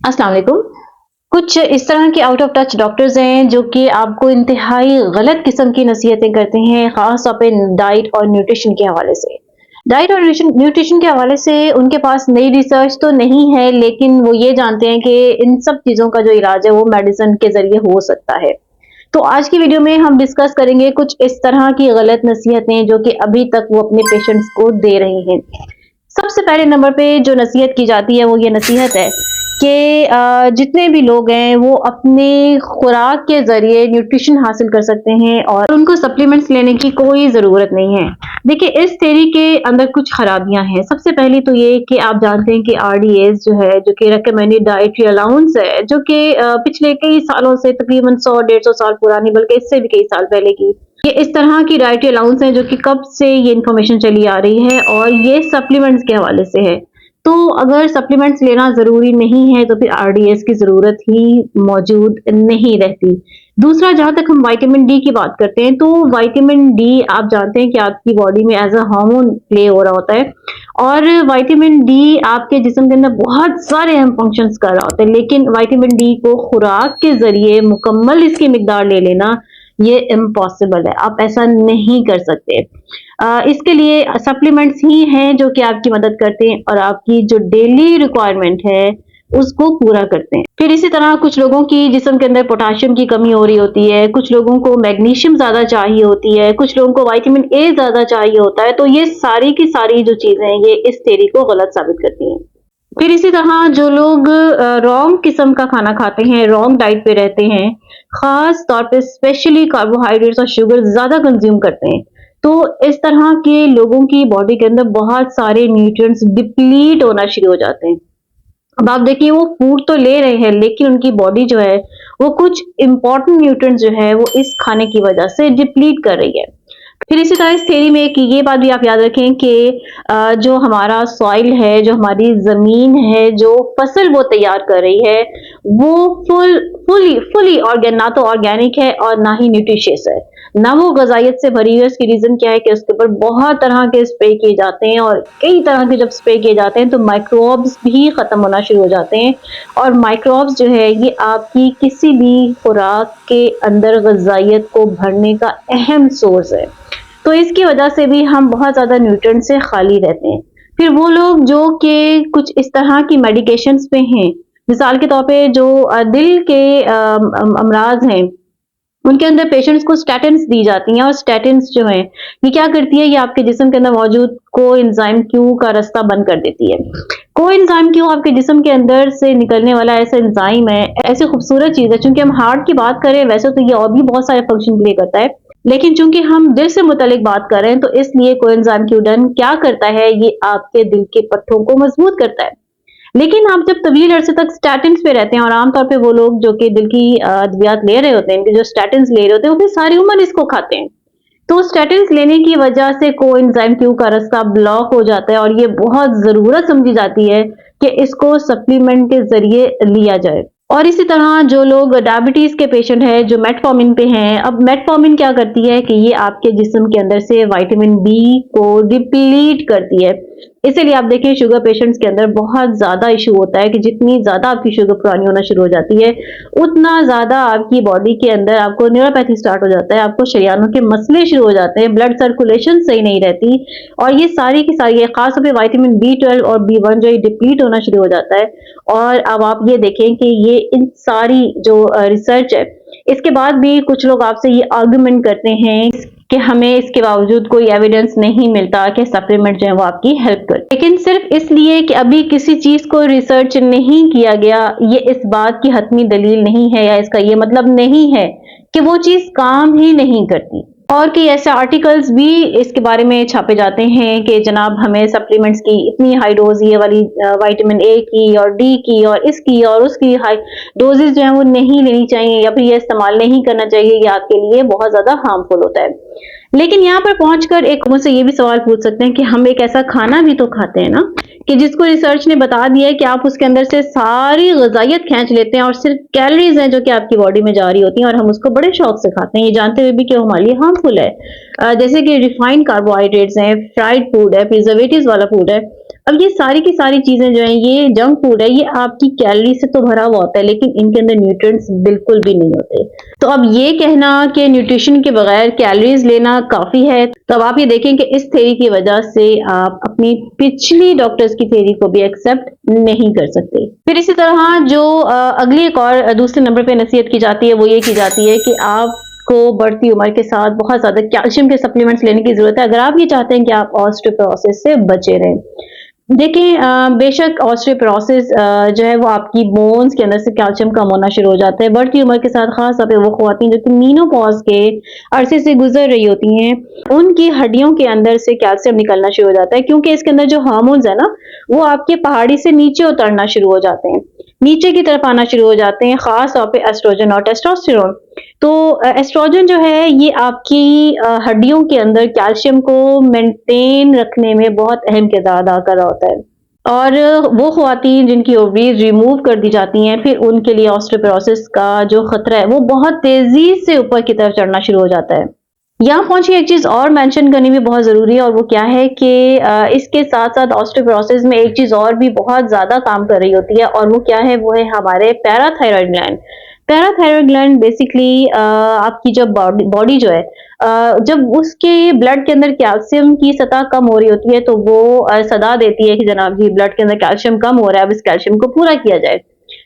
अस्सलाम वालेकुम। कुछ इस तरह के आउट ऑफ टच डॉक्टर्स हैं जो कि आपको इंतहाई गलत किस्म की नसीहतें करते हैं, ख़ास तौर पे डाइट और न्यूट्रिशन के हवाले से। डाइट और न्यूट्रिशन के हवाले से उनके पास नई रिसर्च तो नहीं है, लेकिन वो ये जानते हैं कि इन सब चीज़ों का जो इलाज है वो मेडिसिन के ज़रिए हो सकता है। तो आज की वीडियो में हम डिस्कस करेंगे कुछ इस तरह की गलत नसीहतें जो कि अभी तक वो अपने पेशेंट्स को दे रहे हैं। सबसे पहले नंबर पे जो नसीहत की जाती है वो ये नसीहत है कि जितने भी लोग हैं वो अपनी खुराक के ज़रिए न्यूट्रिशन हासिल कर सकते हैं और उनको सप्लीमेंट्स लेने की कोई ज़रूरत नहीं है। देखिए, इस थ्योरी के अंदर कुछ खराबियां हैं। सबसे पहली तो ये कि आप जानते हैं कि आरडीएस जो है, जो कि रिकमेंडेड डाइटरी अलाउंस है, जो कि पिछले कई सालों से तकरीबन 100-150 साल पुरानी, बल्कि इससे भी कई साल पहले की ये इस तरह की डाइटरी अलाउंस है जो कि कब से ये इन्फॉर्मेशन चली आ रही है और ये सप्लीमेंट्स के हवाले से है। तो अगर सप्लीमेंट्स लेना ज़रूरी नहीं है तो फिर आरडीएस की ज़रूरत ही मौजूद नहीं रहती। दूसरा, जहाँ तक हम विटामिन डी की बात करते हैं, तो विटामिन डी आप जानते हैं कि आपकी बॉडी में एज़ अ हार्मोन प्ले हो रहा होता है और विटामिन डी आपके जिस्म के अंदर बहुत सारे अहम फंक्शंस कर रहा होता है, लेकिन विटामिन डी को खुराक के ज़रिए मुकम्मल इसकी मिकदार ले लेना ये इम्पॉसिबल है। आप ऐसा नहीं कर सकते। इसके लिए सप्लीमेंट्स ही हैं जो कि आपकी मदद करते हैं और आपकी जो डेली रिक्वायरमेंट है उसको पूरा करते हैं। फिर इसी तरह कुछ लोगों की जिस्म के अंदर पोटेशियम की कमी हो रही होती है, कुछ लोगों को मैग्नीशियम ज़्यादा चाहिए होती है, कुछ लोगों को विटामिन ए ज़्यादा चाहिए होता है। तो ये सारी की सारी जो चीज़ें हैं ये इस थ्योरी को गलत साबित करती हैं। फिर इसी तरह जो लोग रॉन्ग किस्म का खाना खाते हैं, रॉन्ग डाइट पे रहते हैं, खास तौर पे स्पेशली कार्बोहाइड्रेट्स और शुगर ज़्यादा कंज्यूम करते हैं, तो इस तरह के लोगों की बॉडी के अंदर बहुत सारे न्यूट्रिएंट्स डिप्लीट होना शुरू हो जाते हैं। अब आप देखिए, वो फूड तो ले रहे हैं लेकिन उनकी बॉडी जो है वो कुछ इंपॉर्टेंट न्यूट्रिएंट्स जो है वो इस खाने की वजह से डिप्लीट कर रही है। फिर इसी तरह इस थ्योरी में एक ये बात भी आप याद रखें कि जो हमारा सॉइल है, जो हमारी ज़मीन है, जो फसल वो तैयार कर रही है, वो फुली ऑर्गेन ना तो ऑर्गेनिक है और ना ही न्यूट्रिशियस है, ना वो ग़िज़ाइयत से भरी हुई है। इसकी रीज़न क्या है कि उसके ऊपर बहुत तरह के स्प्रे किए जाते हैं और कई तरह के जब स्प्रे किए जाते हैं तो माइक्रोब्स भी ख़त्म होना शुरू हो जाते हैं और माइक्रोब्स जो है ये आपकी किसी भी खुराक के अंदर ग़िज़ाइयत को भरने का अहम सोर्स है। तो इसकी वजह से भी हम बहुत ज़्यादा न्यूट्रिएंट से खाली रहते हैं। फिर वो लोग जो कि कुछ इस तरह की मेडिकेशंस पे हैं, मिसाल के तौर पे जो दिल के अमराज हैं, उनके अंदर पेशेंट्स को स्टैटिन्स दी जाती हैं और स्टैटिन्स जो हैं ये क्या करती है, ये आपके जिस्म के अंदर मौजूद कोएंजाइम क्यू का रास्ता बंद कर देती है। कोएंजाइम क्यू आपके जिस्म के अंदर से निकलने वाला ऐसा एंजाइम है, ऐसी खूबसूरत चीज़ है। चूंकि हम हार्ट की बात करें, वैसे तो ये और भी बहुत सारे फंक्शन प्ले करता है, लेकिन चूंकि हम दिल से मुतालिक बात कर रहे हैं तो इसलिए कोएंजाइम क्यू डन क्या करता है, ये आपके दिल के पट्टों को मजबूत करता है। लेकिन आप जब तवील अरसे तक स्टैटिन्स पे रहते हैं और आमतौर पे वो लोग जो कि दिल की अद्वियात ले रहे होते हैं, इनके जो स्टैटिन्स ले रहे होते हैं, वो फिर सारी उम्र इसको खाते हैं। तो स्टैटिन्स लेने की वजह से कोएंजाइम क्यू का रास्ता ब्लॉक हो जाता है और ये बहुत ज़रूरत समझी जाती है कि इसको सप्लीमेंट के ज़रिए लिया जाए। और इसी तरह जो लोग डायबिटीज़ के पेशेंट हैं, जो मेटफॉर्मिन पे हैं, अब मेटफॉर्मिन क्या करती है कि ये आपके जिस्म के अंदर से विटामिन बी को डिप्लीट करती है। इसीलिए आप देखें, शुगर पेशेंट्स के अंदर बहुत ज़्यादा इशू होता है कि जितनी ज़्यादा आपकी शुगर पुरानी होना शुरू हो जाती है, उतना ज़्यादा आपकी बॉडी के अंदर आपको न्यूरोपैथी स्टार्ट हो जाता है, आपको शरीयानों के मसले शुरू हो जाते हैं, ब्लड सर्कुलेशन सही नहीं रहती और ये सारी की सारी, खास तौर पे विटामिन बी12 और बी1 जो है डिप्लीट होना शुरू हो जाता है। और अब आप ये देखें कि ये इन सारी जो रिसर्च है, इसके बाद भी कुछ लोग आपसे ये आर्गुमेंट करते हैं कि हमें इसके बावजूद कोई एविडेंस नहीं मिलता कि सप्लीमेंट जो है वो आपकी हेल्प करे। लेकिन सिर्फ इसलिए कि अभी किसी चीज को रिसर्च नहीं किया गया, ये इस बात की हतमी दलील नहीं है या इसका ये मतलब नहीं है कि वो चीज काम ही नहीं करती। और कई ऐसे आर्टिकल्स भी इसके बारे में छापे जाते हैं कि जनाब हमें सप्लीमेंट्स की इतनी हाई डोज, ये वाली विटामिन ए की और डी की और इसकी और उसकी हाई डोजेज जो है वो नहीं लेनी चाहिए या फिर ये इस्तेमाल नहीं करना चाहिए, ये आपके लिए बहुत ज्यादा हार्मफुल होता है। लेकिन यहाँ पर पहुंचकर एक मुझसे ये भी सवाल पूछ सकते हैं कि हम एक ऐसा खाना भी तो खाते हैं ना कि जिसको रिसर्च ने बता दिया है कि आप उसके अंदर से सारी ग़िज़ाइयत खींच लेते हैं और सिर्फ कैलोरीज हैं जो कि आपकी बॉडी में जा रही होती हैं और हम उसको बड़े शौक से खाते हैं, ये जानते हुए भी कि वो हमारे लिए हार्मफुल है। जैसे कि रिफाइंड कार्बोहाइड्रेट्स हैं, फ्राइड फूड है, प्रिजर्वेटिव्स वाला फूड है। अब ये सारी की सारी चीजें जो हैं, ये जंक फूड है, ये आपकी कैलोरी से तो भरा हुआ होता है, लेकिन इनके अंदर न्यूट्रिएंट्स बिल्कुल भी नहीं होते। तो अब ये कहना कि न्यूट्रिशन के बगैर कैलोरीज लेना काफी है, तो अब आप ये देखें कि इस थ्योरी की वजह से आप अपनी पिछली डॉक्टर्स की थ्योरी को भी एक्सेप्ट नहीं कर सकते। फिर इसी तरह जो अगली एक और दूसरे नंबर पे नसीहत की जाती है, वो ये की जाती है कि आपको बढ़ती उम्र के साथ बहुत ज्यादा कैल्शियम के सप्लीमेंट्स लेने की जरूरत है, अगर आप ये चाहते हैं कि आप ऑस्टियोपोरोसिस से बचे रहें। देखिए बेशक ऑस्टियोपोरोसिस जो है वो आपकी बोन्स के अंदर से कैल्शियम कम होना शुरू हो जाता है बढ़ती उम्र के साथ, खास तौर पे वो ख्वातीन जो कि मीनोपॉज के अरसे से गुजर रही होती हैं, उनकी हड्डियों के अंदर से कैल्शियम निकलना शुरू हो जाता है, क्योंकि इसके अंदर जो हार्मोन्स है ना, वो आपके पहाड़ी से नीचे उतरना शुरू हो जाते हैं, नीचे की तरफ आना शुरू हो जाते हैं, खास तौर पे एस्ट्रोजन और टेस्टोस्टेरोन। तो एस्ट्रोजन जो है ये आपकी हड्डियों के अंदर कैल्शियम को मेंटेन रखने में बहुत अहम किरदार अदा कर रहा होता है, और वो ख्वातीन जिनकी ओवरीज रिमूव कर दी जाती हैं, फिर उनके लिए ऑस्टियोपोरोसिस का जो खतरा है वो बहुत तेजी से ऊपर की तरफ चढ़ना शुरू हो जाता है। यहाँ पहुंच के एक चीज और मेंशन करनी भी बहुत जरूरी है, और वो क्या है कि इसके साथ साथ ऑस्टियोपोरोसिस में एक चीज और भी बहुत ज्यादा काम कर रही होती है, और वो क्या है, वो है हमारे parathyroid gland. Parathyroid gland basically आपकी जब बॉडी जो है, जब उसके ब्लड के अंदर कैल्शियम की सतह कम हो रही होती है, तो वो सदा देती है कि जनाब जी ब्लड के अंदर कैल्शियम कम हो रहा है, अब इस कैल्शियम को पूरा किया जाए।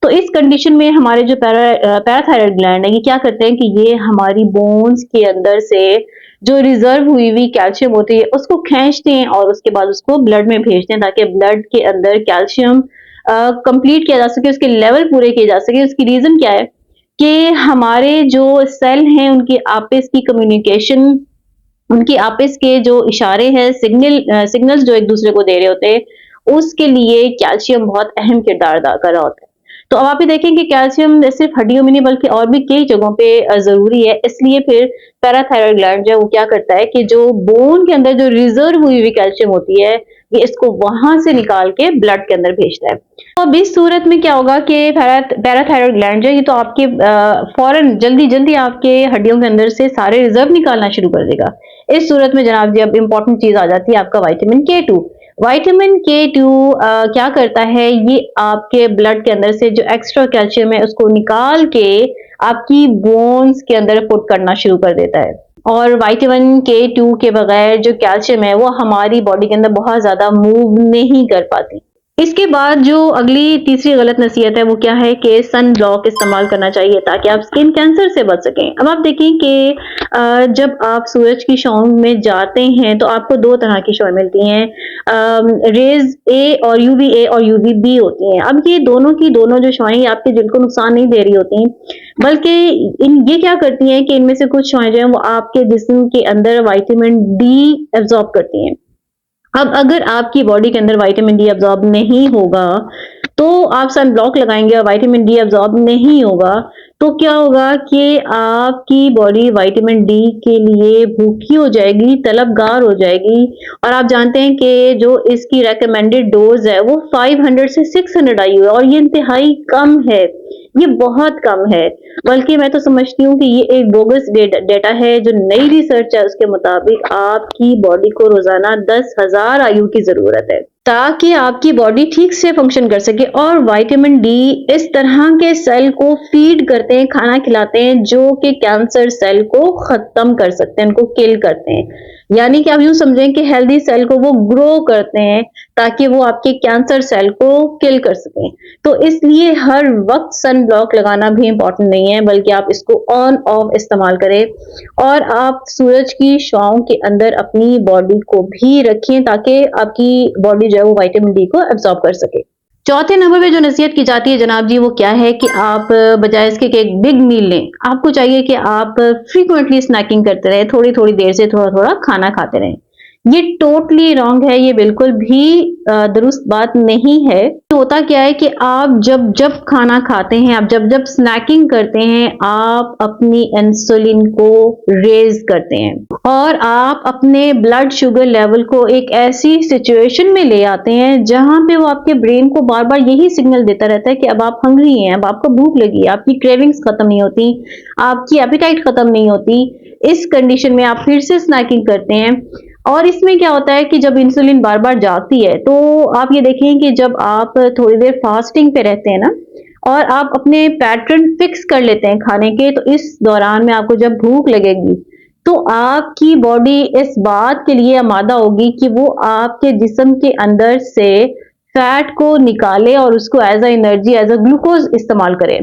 तो इस कंडीशन में हमारे जो पैराथायरॉयड ग्लैंड है, ये क्या करते हैं कि ये हमारी बोन्स के अंदर से जो रिजर्व हुई हुई कैल्शियम होती है उसको खींचते हैं, और उसके बाद उसको ब्लड में भेजते हैं, ताकि ब्लड के अंदर कैल्शियम कंप्लीट किया जा सके, उसके लेवल पूरे किए जा सके। उसकी रीजन क्या है कि हमारे जो सेल हैं उनकी आपस की कम्युनिकेशन, उनकी आपस के जो इशारे हैं, सिग्नल्स जो एक दूसरे को दे रहे होते हैं, उसके लिए कैल्शियम बहुत अहम किरदार अदा कर रहा होता है। तो अब आप ये देखें कि कैल्शियम सिर्फ हड्डियों में नहीं बल्कि और भी कई जगहों पे जरूरी है, इसलिए फिर पैराथायरॉयड ग्लैंड जो है वो क्या करता है कि जो बोन के अंदर जो रिजर्व हुई हुई कैल्शियम होती है, ये इसको वहां से निकाल के ब्लड के अंदर भेजता है। तो अब इस सूरत में क्या होगा कि पैराथायरॉयड ग्लैंड जो है ये तो आपके फौरन जल्दी जल्दी आपके हड्डियों के अंदर से सारे रिजर्व निकालना शुरू कर देगा। इस सूरत में जनाब जी अब इंपॉर्टेंट चीज आ जाती है आपका विटामिन के 2। विटामिन के 2 क्या करता है, ये आपके ब्लड के अंदर से जो एक्स्ट्रा कैल्शियम है उसको निकाल के आपकी बोन्स के अंदर पुट करना शुरू कर देता है, और विटामिन के 2 के बगैर जो कैल्शियम है वो हमारी बॉडी के अंदर बहुत ज्यादा मूव नहीं कर पाती। इसके बाद जो अगली तीसरी गलत नसीहत है वो क्या है कि सन ब्लॉक इस्तेमाल करना चाहिए ताकि आप स्किन कैंसर से बच सकें। अब आप देखें कि जब आप सूरज की छांव में जाते हैं तो आपको दो तरह की छांव मिलती हैं, रेज ए और यूवी ए और यूवी बी होती हैं। अब ये दोनों की दोनों जो छाएं आपके जिनको नुकसान नहीं दे रही होती, बल्कि ये क्या करती हैं कि इनमें से कुछ छाएं जो हैं वो आपके जिस्म के अंदर विटामिन डी एब्जॉर्ब करती हैं। अब अगर आपकी बॉडी के अंदर विटामिन डी अब्सॉर्ब नहीं होगा, तो आप सन ब्लॉक लगाएंगे और विटामिन डी अब्सॉर्ब नहीं होगा, तो क्या होगा कि आपकी बॉडी विटामिन डी के लिए भूखी हो जाएगी, तलबगार हो जाएगी। और आप जानते हैं कि जो इसकी रेकमेंडेड डोज है वो 500 से 600 आई हुई है, और ये इंतहाई कम है, ये बहुत कम है। बल्कि मैं तो समझती हूँ कि ये एक बोगस डेटा है। जो नई रिसर्च है उसके मुताबिक आपकी बॉडी को रोजाना 10,000 आयु की जरूरत है ताकि आपकी बॉडी ठीक से फंक्शन कर सके। और विटामिन डी इस तरह के सेल को फीड करते हैं, खाना खिलाते हैं जो कि कैंसर सेल को खत्म कर सकते हैं, उनको किल करते हैं। यानी कि आप यूं समझें कि हेल्दी सेल को वो ग्रो करते हैं ताकि वो आपके कैंसर सेल को किल कर सकें। तो इसलिए हर वक्त सन ब्लॉक लगाना भी इंपॉर्टेंट नहीं है, बल्कि आप इसको ऑन ऑफ इस्तेमाल करें, और आप सूरज की छांव के अंदर अपनी बॉडी को भी रखें ताकि आपकी बॉडी जो है वो विटामिन डी को एब्जॉर्ब कर सके। चौथे नंबर पे जो नसीहत की जाती है जनाब जी वो क्या है कि आप बजाय इसके कि एक बिग मील लें, आपको चाहिए कि आप फ्रीक्वेंटली स्नैकिंग करते रहें, थोड़ी थोड़ी देर से थोड़ा थोड़ा खाना खाते रहें। ये टोटली रॉन्ग है, ये बिल्कुल भी दुरुस्त बात नहीं है। तो होता क्या है कि आप जब जब खाना खाते हैं, आप जब जब स्नैकिंग करते हैं, आप अपनी इंसुलिन को रेज करते हैं और आप अपने ब्लड शुगर लेवल को एक ऐसी सिचुएशन में ले आते हैं जहां पे वो आपके ब्रेन को बार बार यही सिग्नल देता रहता है कि अब आप हंग्री हैं, अब आपको भूख लगी है, आपकी क्रेविंग्स खत्म नहीं होती, आपकी एपेटाइट खत्म नहीं होती। इस कंडीशन में आप फिर से स्नैकिंग करते हैं। और इसमें क्या होता है कि जब इंसुलिन बार बार जाती है, तो आप ये देखें कि जब आप थोड़ी देर फास्टिंग पे रहते हैं ना, और आप अपने पैटर्न फिक्स कर लेते हैं खाने के, तो इस दौरान में आपको जब भूख लगेगी, तो आपकी बॉडी इस बात के लिए आमादा होगी कि वो आपके जिस्म के अंदर से फैट को निकाले और उसको as a energy, as a glucose इस्तेमाल करे।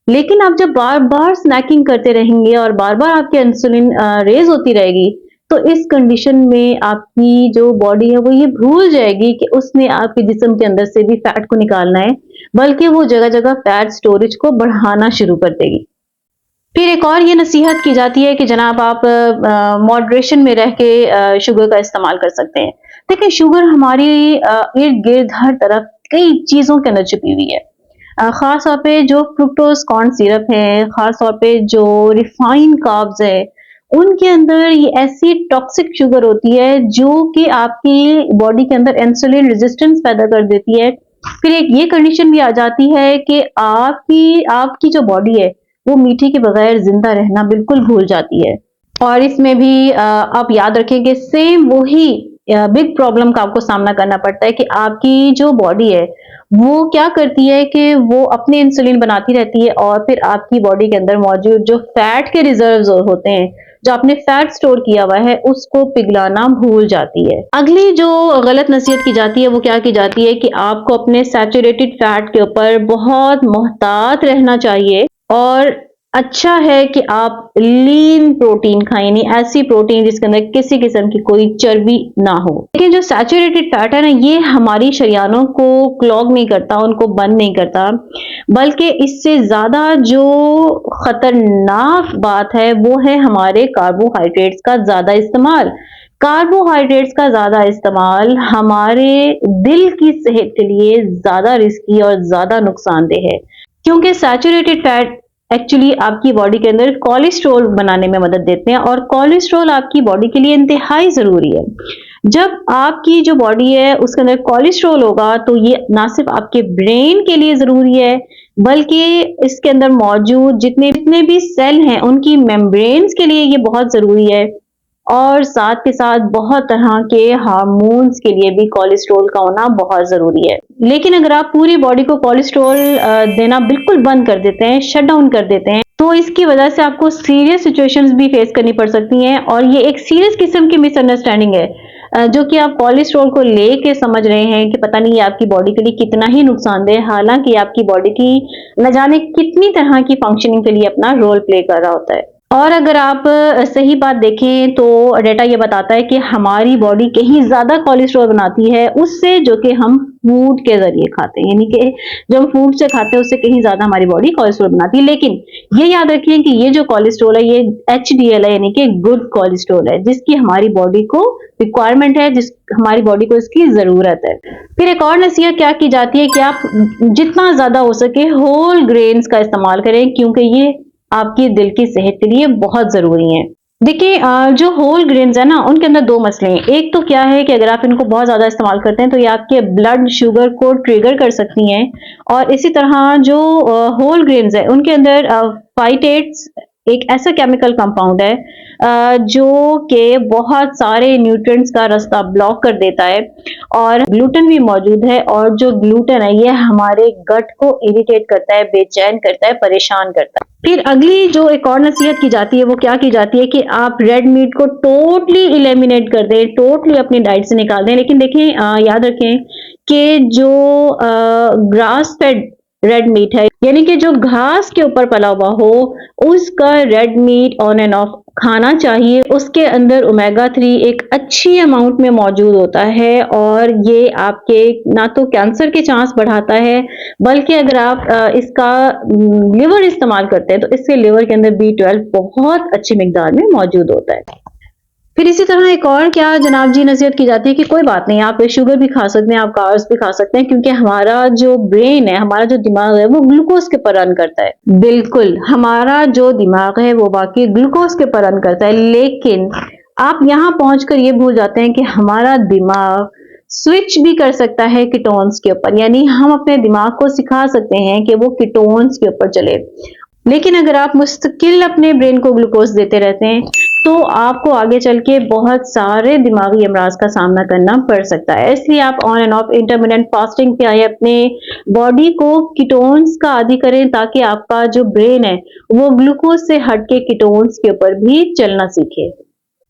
लेकिन आप जब बार बार स्नैकिंग करते रहेंगे और बार बार आपकी इंसुलिन रेज होती रहेगी, तो इस कंडीशन में आपकी जो बॉडी है वो ये भूल जाएगी कि उसने आपके जिस्म के अंदर से भी फैट को निकालना है, बल्कि वो जगह जगह फैट स्टोरेज को बढ़ाना शुरू कर देगी। फिर एक और ये नसीहत की जाती है कि जनाब आप मॉडरेशन में रह के शुगर का इस्तेमाल कर सकते हैं। देखिए, शुगर हमारी इर्द गिर्द हर तरफ कई चीजों के अंदर छुपी हुई है। खास तौर पे जो फ्रुक्टोज कॉर्न सिरप है, खास तौर पे जो रिफाइंड कार्ब्स है, उनके अंदर ये ऐसी टॉक्सिक शुगर होती है जो कि आपकी बॉडी के अंदर इंसुलिन रेजिस्टेंस पैदा कर देती है। फिर एक ये कंडीशन भी आ जाती है कि आपकी आपकी जो बॉडी है वो मीठे के बगैर जिंदा रहना बिल्कुल भूल जाती है। और इसमें भी आप याद रखें कि सेम वही बिग प्रॉब्लम का आपको सामना करना पड़ता है कि आपकी जो बॉडी है वो क्या करती है कि वो अपने इंसुलिन बनाती रहती है, और फिर आपकी बॉडी के अंदर मौजूद जो फैट के रिजर्व्स होते हैं, जो आपने फैट स्टोर किया हुआ है, उसको पिघलाना भूल जाती है। अगली जो गलत नसीहत की जाती है वो क्या की जाती है कि आपको अपने सैचुरेटेड फैट के ऊपर बहुत मोहतात रहना चाहिए, और अच्छा है कि आप लीन प्रोटीन खाएं, यानी ऐसी प्रोटीन जिसके अंदर किसी किस्म की कोई चर्बी ना हो। लेकिन जो सैचुरेटेड फैट है ना, ये हमारी शरियानों को क्लॉग नहीं करता, उनको बंद नहीं करता, बल्कि इससे ज्यादा जो खतरनाक बात है वो है हमारे कार्बोहाइड्रेट्स का ज्यादा इस्तेमाल। कार्बोहाइड्रेट्स का ज्यादा इस्तेमाल हमारे दिल की सेहत के लिए ज्यादा रिस्की और ज्यादा नुकसानदेह है, क्योंकि सैचुरेटेड फैट एक्चुअली आपकी बॉडी के अंदर कोलेस्ट्रॉल बनाने में मदद देते हैं, और कोलेस्ट्रॉल आपकी बॉडी के लिए इंतहाई जरूरी है। जब आपकी जो बॉडी है उसके अंदर कोलेस्ट्रॉल होगा, तो ये ना सिर्फ आपके ब्रेन के लिए जरूरी है, बल्कि इसके अंदर मौजूद जितने जितने भी सेल हैं उनकी मेम्ब्रेन्स के लिए ये बहुत जरूरी है, और साथ के साथ बहुत तरह के हार्मोन्स के लिए भी कोलेस्ट्रॉल का होना बहुत जरूरी है। लेकिन अगर आप पूरी बॉडी को कोलेस्ट्रॉल देना बिल्कुल बंद कर देते हैं, शट डाउन कर देते हैं, तो इसकी वजह से आपको सीरियस सिचुएशंस भी फेस करनी पड़ सकती हैं, और ये एक सीरियस किस्म की मिसअंडरस्टैंडिंग है जो कि आप कोलेस्ट्रॉल को लेके समझ रहे हैं कि पता नहीं आपकी बॉडी के लिए कितना ही नुकसानदेह, हालांकि आपकी बॉडी की न जाने कितनी तरह की फंक्शनिंग के लिए अपना रोल प्ले कर रहा होता है। और अगर आप सही बात देखें तो डेटा ये बताता है कि हमारी बॉडी कहीं ज्यादा कोलेस्ट्रॉल बनाती है उससे जो कि हम फूड के जरिए खाते हैं, यानी कि जो हम फूड से खाते हैं उससे कहीं ज्यादा हमारी बॉडी कोलेस्ट्रॉल बनाती है। लेकिन ये याद रखिए कि ये जो कोलेस्ट्रॉल है ये HDL है, यानी कि गुड कोलेस्ट्रॉल है, जिसकी हमारी बॉडी को रिक्वायरमेंट है, जिस हमारी बॉडी को इसकी जरूरत है। फिर एक और नसीहत क्या की जाती है कि आप जितना ज्यादा हो सके होल ग्रेन्स का इस्तेमाल करें, क्योंकि ये आपकी दिल की सेहत के लिए बहुत जरूरी है। देखिए, जो होल ग्रेन्स है ना, उनके अंदर दो मसले हैं। एक तो क्या है कि अगर आप इनको बहुत ज्यादा इस्तेमाल करते हैं तो ये आपके ब्लड शुगर को ट्रिगर कर सकती हैं, और इसी तरह जो होल ग्रेन्स है उनके अंदर फाइटेट्स एक ऐसा केमिकल कंपाउंड है जो कि बहुत सारे न्यूट्रिएंट्स का रास्ता ब्लॉक कर देता है, और ग्लूटेन भी मौजूद है, और जो ग्लूटेन है ये हमारे गट को इरिटेट करता है, बेचैन करता है, परेशान करता है। फिर अगली जो एक और नसीहत की जाती है वो क्या की जाती है कि आप रेड मीट को टोटली इलिमिनेट कर दें, टोटली अपनी डाइट से निकाल दें। लेकिन देखें, याद रखें कि जो ग्रास फेड रेड मीट है, यानी कि जो घास के ऊपर पला हुआ हो, उसका red meat on end of खाना चाहिए। उसके अंदर ओमेगा 3 एक अच्छी अमाउंट में मौजूद होता है, और ये आपके ना तो कैंसर के चांस बढ़ाता है, बल्कि अगर आप इसका लिवर इस्तेमाल करते हैं तो इसके लिवर के अंदर B12 बहुत अच्छी मिकदार में मौजूद होता है। फिर इसी तरह एक और क्या जनाब जी नसीहत की जाती है कि कोई बात नहीं, आप शुगर भी खा सकते हैं, आप कार्ब्स भी खा सकते हैं, क्योंकि हमारा जो ब्रेन है, हमारा जो दिमाग है वो ग्लूकोज के ऊपर रन करता है। बिल्कुल, हमारा जो दिमाग है वो बाकी ग्लूकोज के ऊपर रन करता है, लेकिन आप यहाँ पहुंचकर ये भूल जाते हैं कि हमारा दिमाग स्विच भी कर सकता है कीटोन्स के ऊपर, यानी हम अपने दिमाग को सिखा सकते हैं कि वो कीटोन्स के ऊपर चले। लेकिन अगर आप मुस्तकिल अपने ब्रेन को ग्लूकोज देते रहते हैं तो आपको आगे चल के बहुत सारे दिमागी अमराज का सामना करना पड़ सकता है। इसलिए आप on end of intermittent fasting पे आए, अपने बॉडी को कीटोन्स का आदी करें ताकि आपका जो ब्रेन है वो ग्लूकोज से हट के कीटोन्स के ऊपर भी चलना सीखे।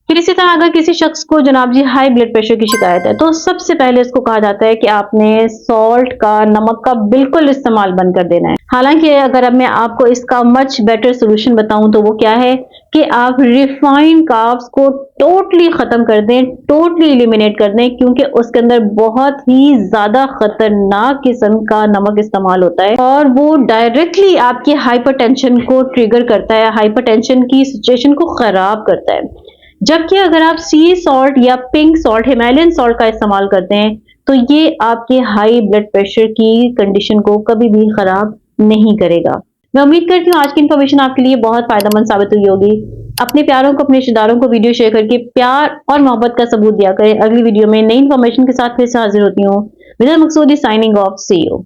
फिर इसी तरह अगर किसी शख्स को जनाब जी हाई ब्लड प्रेशर की शिकायत है तो सबसे पहले इसको कहा जाता है कि आपने सॉल्ट का, नमक का बिल्कुल इस्तेमाल बंद कर देना है। हालांकि अगर अब मैं आपको इसका मच बेटर सोल्यूशन बताऊं तो वो क्या है कि आप रिफाइंड कार्ब्स को टोटली खत्म कर दें, टोटली एलिमिनेट कर दें, क्योंकि उसके अंदर बहुत ही ज्यादा खतरनाक किस्म का नमक इस्तेमाल होता है और वो डायरेक्टली आपकी हाइपरटेंशन को ट्रिगर करता है, हाइपरटेंशन की सिचुएशन को खराब करता है। जबकि अगर आप सी सॉल्ट या पिंक सॉल्ट, हिमालयन सॉल्ट का इस्तेमाल करते हैं तो ये आपके हाई ब्लड प्रेशर की कंडीशन को कभी भी खराब नहीं करेगा। मैं उम्मीद करती हूँ आज की इन्फॉर्मेशन आपके लिए बहुत फायदेमंद साबित हुई होगी। अपने प्यारों को, अपने रिश्तेदारों को वीडियो शेयर करके प्यार और मोहब्बत का सबूत दिया करें। अगली वीडियो में नई इन्फॉर्मेशन के साथ फिर से हाजिर होती हूँ। विदा मकसूदी साइनिंग ऑफ, सी यू।